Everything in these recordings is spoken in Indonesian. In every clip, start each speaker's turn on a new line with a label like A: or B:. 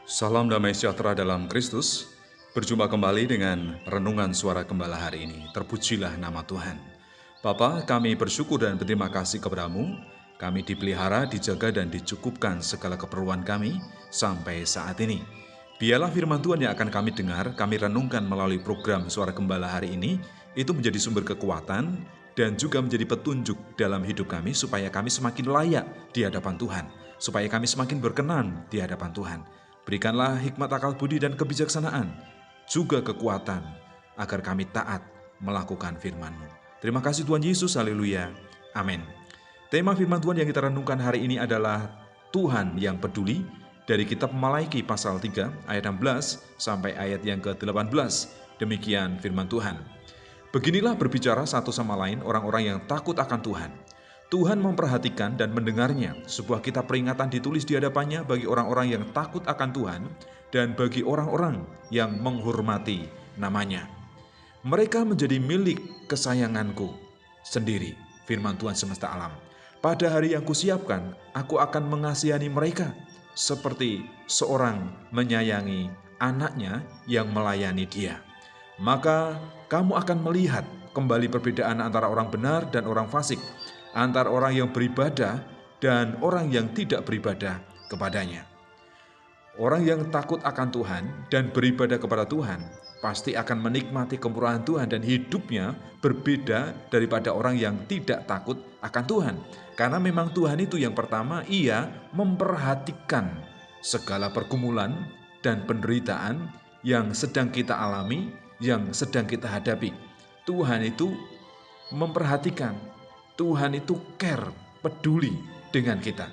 A: Salam damai sejahtera dalam Kristus. Berjumpa kembali dengan renungan suara gembala hari ini. Terpujilah nama Tuhan. Bapa, kami bersyukur dan berterima kasih kepadamu. Kami dipelihara, dijaga dan dicukupkan segala keperluan kami sampai saat ini. Biarlah firman Tuhan yang akan kami dengar, kami renungkan melalui program suara gembala hari ini, itu menjadi sumber kekuatan dan juga menjadi petunjuk dalam hidup kami supaya kami semakin layak di hadapan Tuhan, supaya kami semakin berkenan di hadapan Tuhan. Berikanlah hikmat akal budi dan kebijaksanaan, juga kekuatan, agar kami taat melakukan firman-Mu. Terima kasih Tuhan Yesus, haleluya, amin. Tema firman Tuhan yang kita renungkan hari ini adalah Tuhan yang peduli, dari kitab Malaiki pasal 3 ayat 16 sampai ayat yang ke-18. Demikian firman Tuhan. Beginilah berbicara satu sama lain orang-orang yang takut akan Tuhan. Tuhan memperhatikan dan mendengarnya. Sebuah kitab peringatan ditulis di hadapannya bagi orang-orang yang takut akan Tuhan dan bagi orang-orang yang menghormati namanya. Mereka menjadi milik kesayanganku sendiri, firman Tuhan semesta alam. Pada hari yang kusiapkan, aku akan mengasihani mereka seperti seorang menyayangi anaknya yang melayani dia. Maka kamu akan melihat kembali perbedaan antara orang benar dan orang fasik, antara orang yang beribadah dan orang yang tidak beribadah kepadanya. Orang yang takut akan Tuhan dan beribadah kepada Tuhan pasti akan menikmati kemurahan Tuhan dan hidupnya berbeda daripada orang yang tidak takut akan Tuhan. Karena memang Tuhan itu yang pertama, Ia memperhatikan segala pergumulan dan penderitaan yang sedang kita alami, yang sedang kita hadapi. Tuhan itu memperhatikan, Tuhan itu care, peduli dengan kita.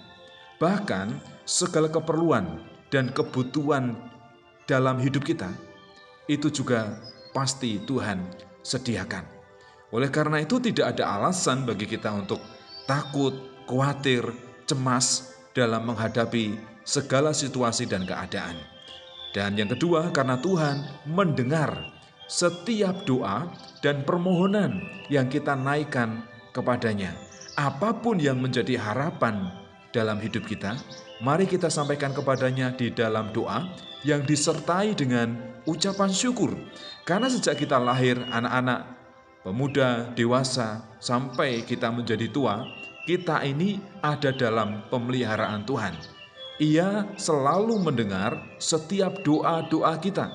A: Bahkan segala keperluan dan kebutuhan dalam hidup kita, itu juga pasti Tuhan sediakan. Oleh karena itu tidak ada alasan bagi kita untuk takut, khawatir, cemas dalam menghadapi segala situasi dan keadaan. Dan yang kedua, karena Tuhan mendengar setiap doa dan permohonan yang kita naikkan kepadanya. Apapun yang menjadi harapan dalam hidup kita, mari kita sampaikan kepadanya di dalam doa yang disertai dengan ucapan syukur. Karena sejak kita lahir, anak-anak, pemuda, dewasa, sampai kita menjadi tua, kita ini ada dalam pemeliharaan Tuhan. Ia selalu mendengar setiap doa-doa kita.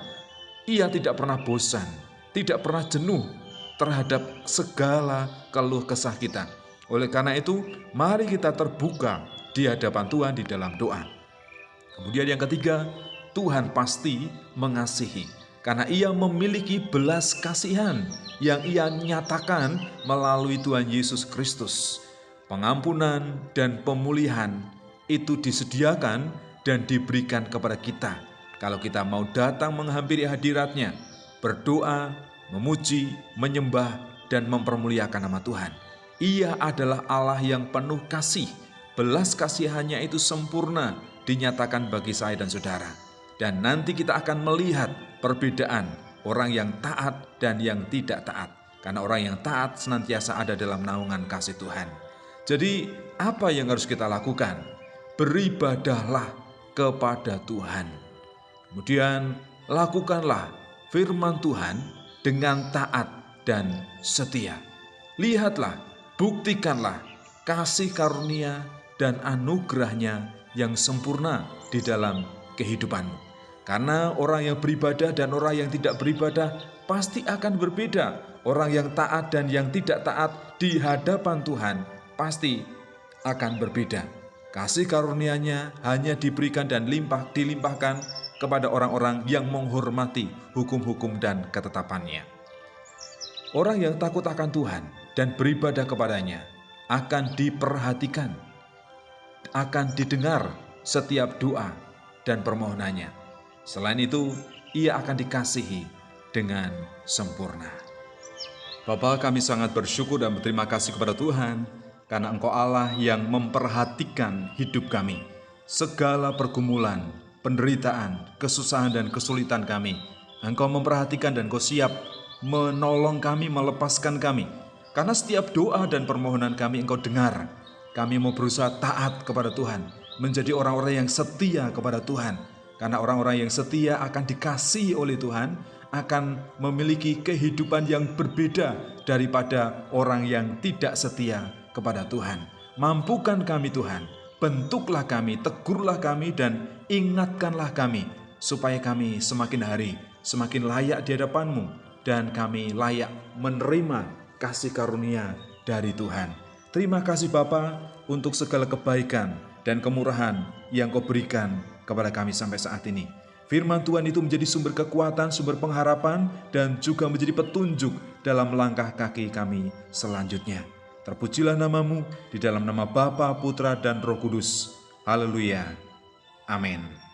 A: Ia tidak pernah bosan, tidak pernah jenuh terhadap segala keluh kesah kita. Oleh karena itu, mari kita terbuka di hadapan Tuhan di dalam doa. Kemudian yang ketiga, Tuhan pasti mengasihi, karena Ia memiliki belas kasihan yang Ia nyatakan melalui Tuhan Yesus Kristus. Pengampunan dan pemulihan itu disediakan dan diberikan kepada kita kalau kita mau datang menghampiri hadirat-Nya, berdoa, memuji, menyembah, dan mempermuliakan nama Tuhan. Ia adalah Allah yang penuh kasih. Belas kasihannya itu sempurna dinyatakan bagi saya dan saudara. Dan nanti kita akan melihat perbedaan orang yang taat dan yang tidak taat. Karena orang yang taat senantiasa ada dalam naungan kasih Tuhan. Jadi apa yang harus kita lakukan? Beribadahlah kepada Tuhan. Kemudian lakukanlah firman Tuhan dengan taat dan setia. Lihatlah, buktikanlah kasih karunia dan anugerahnya yang sempurna di dalam kehidupanmu. Karena orang yang beribadah dan orang yang tidak beribadah pasti akan berbeda. Orang yang taat dan yang tidak taat di hadapan Tuhan pasti akan berbeda. Kasih karunia-Nya hanya diberikan dan dilimpahkan kepada orang-orang yang menghormati hukum-hukum dan ketetapan-Nya. Orang yang takut akan Tuhan dan beribadah kepadanya akan diperhatikan, akan didengar setiap doa dan permohonannya. Selain itu, ia akan dikasihi dengan sempurna. Bapa, kami sangat bersyukur dan berterima kasih kepada Tuhan, karena Engkau Allah yang memperhatikan hidup kami. Segala pergumulan, penderitaan, kesusahan dan kesulitan kami, Engkau memperhatikan dan Engkau siap menolong kami, melepaskan kami. Karena setiap doa dan permohonan kami Engkau dengar. Kami mau berusaha taat kepada Tuhan, menjadi orang-orang yang setia kepada Tuhan. Karena orang-orang yang setia akan dikasihi oleh Tuhan, akan memiliki kehidupan yang berbeda daripada orang yang tidak setia kepada Tuhan. Mampukan kami Tuhan, bentuklah kami, tegurlah kami, dan ingatkanlah kami, supaya kami semakin hari semakin layak di hadapan-Mu, dan kami layak menerima kasih karunia dari Tuhan. Terima kasih Bapa untuk segala kebaikan dan kemurahan yang Kau berikan kepada kami sampai saat ini. Firman Tuhan itu menjadi sumber kekuatan, sumber pengharapan, dan juga menjadi petunjuk dalam langkah kaki kami selanjutnya. Terpujilah nama-Mu di dalam nama Bapa, Putra, dan Roh Kudus. Haleluya. Amin.